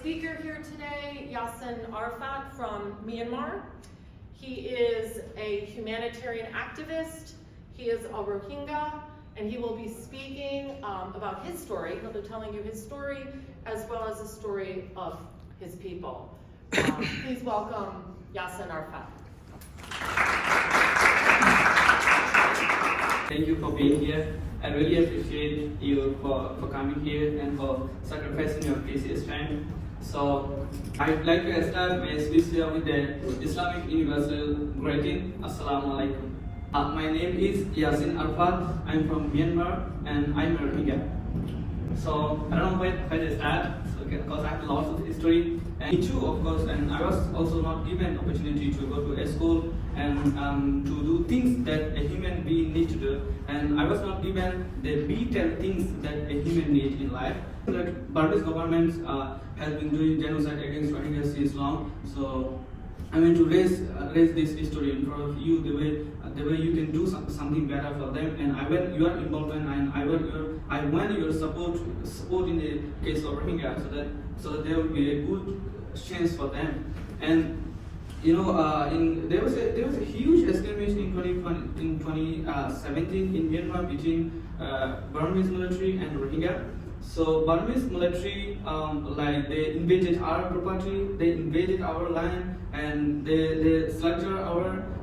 speaker here today, Yasin Arafat from Myanmar. He is a humanitarian activist, he is a Rohingya, and he will be speaking about his story. He'll be telling you his story as well as the story of his people. Please welcome Yasin Arafat. Thank you for being here. I really appreciate you for coming here and for sacrificing your precious time. So, I'd like to start my speech here with the Islamic universal greeting. Assalamu alaikum. My name is Yasin Arafat. I'm from Myanmar and I'm a Rohingya. So, I don't know where to start because I have lots of history. And me too, of course, and I was also not given opportunity to go to a school and to do things that a human being needs to do. And I was not given the detailed things that a human needs in life. That Burmese government has been doing genocide against Rohingya since long. So I mean to raise this history in front of you the way you can do something better for them. And I want your involvement and I want your support in the case of Rohingya so that there will be a good chance for them. And you know, there was a huge escalation in 2017 in Myanmar between Burmese military and Rohingya. So Burmese military, like they invaded our property, they invaded our land, and they slaughtered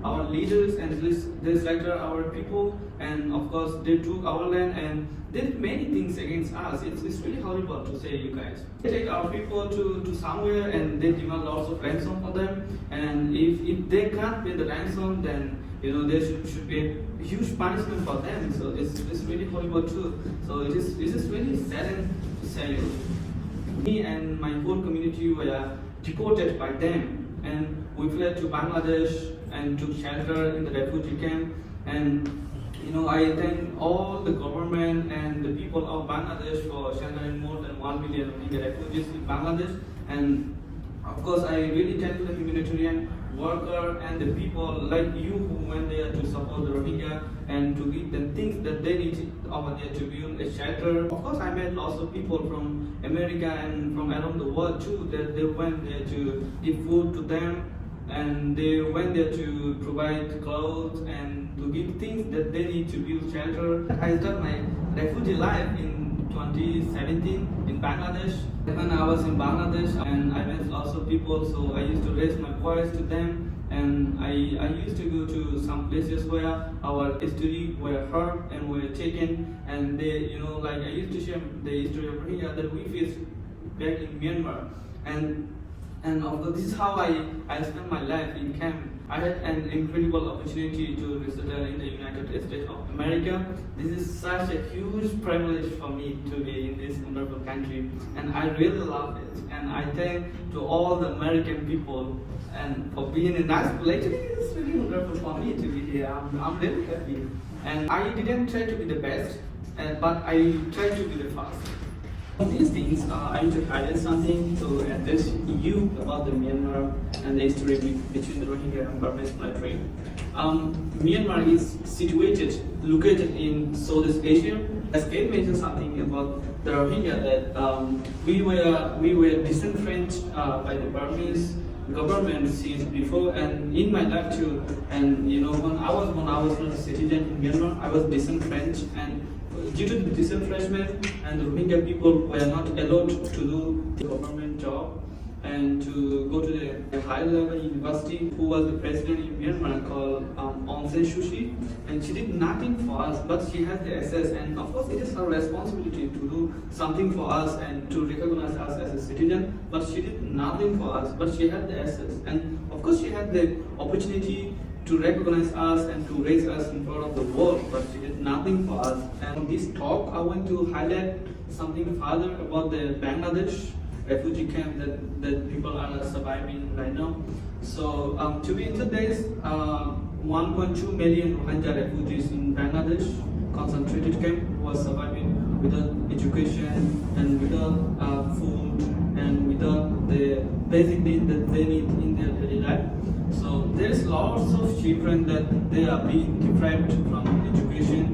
our leaders and they slaughtered our people, and of course they took our land and did many things against us. It's really horrible to say, you guys. They take our people to somewhere and they demand lots of ransom for them, and if they can't pay the ransom, then you know there should be a huge punishment for them. So it's really horrible too. So it is really saddened to say. Me and my whole community were deported by them, and we fled to Bangladesh and took shelter in the refugee camp. And you know, I thank all the government and the people of Bangladesh for sheltering more than 1 million Rohingya refugees in Bangladesh. And of course, I really thank the humanitarian worker and the people like you who went there to support the Rohingya and to give them things that they need over there to build a shelter. Of course, I met lots of people from America and from around the world too, that they went there to give food to them, and they went there to provide clothes and to give things that they need to build shelter. I started my refugee life in 2017 in Bangladesh. When I was in Bangladesh, and I met lots of people, so I used to raise my voice to them, and I used to go to some places where our history were heard and were taken, and they, you know, like I used to share the history of Rohingya that we faced back in Myanmar. And of course, this is how I spent my life in camp. I had an incredible opportunity to settle in the United States of America. This is such a huge privilege for me to be in this wonderful country, and I really love it. And I thank to all the American people and for being a nice place. It's really wonderful for me to be here. I'm really happy. And I didn't try to be the best, but I tried to be the first. These things, I need to highlight something to address you about the Myanmar and the history between the Rohingya and Burmese military. Myanmar is located in Southeast Asia. As Kate mentioned something about the Rohingya, that we were disenfranchised by the Burmese government since before, and in my life too. And you know, when I was not a citizen in Myanmar, I was disenfranchised, and due to the disenfranchisement, and the Rohingya people were not allowed to do the government job and to go to the high level university. Who was the president in Myanmar called Aung San Suu Kyi, and she did nothing for us, but she has the access, and of course it is her responsibility to do something for us and to recognize us as a citizen, but she did nothing for us, but she had the access, and of course she had the opportunity to recognize us and to raise us in front of the world, but she did nothing for us. And on this talk, I want to highlight something further about the Bangladesh refugee camp that people are surviving right now. So to be in today's 1.2 million Rohingya refugees in Bangladesh concentrated camp was surviving without education and without food and without the basic needs that they need in their daily life. So there's lots of children that they are being deprived from education.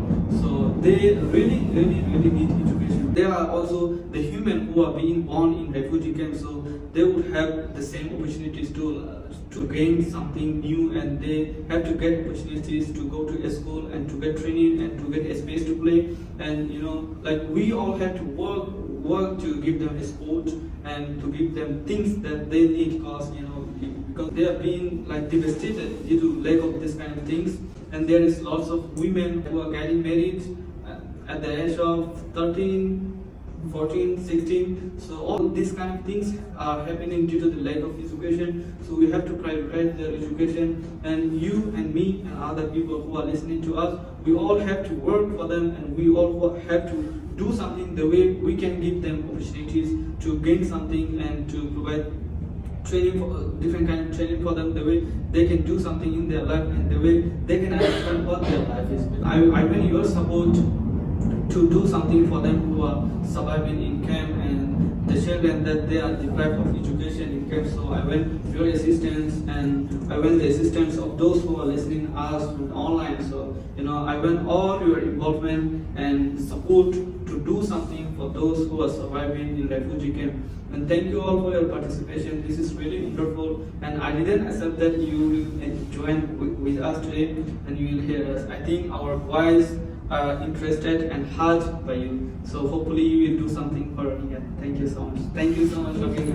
So they really need education. There are also the human who are being born in refugee camps, so they would have the same opportunities to gain something new, and they have to get opportunities to go to a school and to get training and to get a space to play. And like we all have to work to give them a sport and to give them things that they need, because they are being like devastated due to lack of this kind of things. And there is lots of women who are getting married at the age of 13, 14, 16. So all these kind of things are happening due to the lack of education. So we have to prioritize their education, and you and me and other people who are listening to us, we all have to work for them, and we all have to do something the way we can give them opportunities to gain something and to provide training for different kind of training for them, the way they can do something in their life and the way they can understand what their life is. I want your support to do something for them who are surviving in camp and the children that they are deprived of education in camp. So I want your assistance, and I want the assistance of those who are listening us online. So I want all your involvement and support to do something for those who are surviving in refugee camp. And thank you all for your participation. This is really wonderful, and I didn't accept that you will join with us today and you will hear us. I think our voice are interested and heard by you. So hopefully you will do something for Rohingya. Thank you so much. Thank you so much for being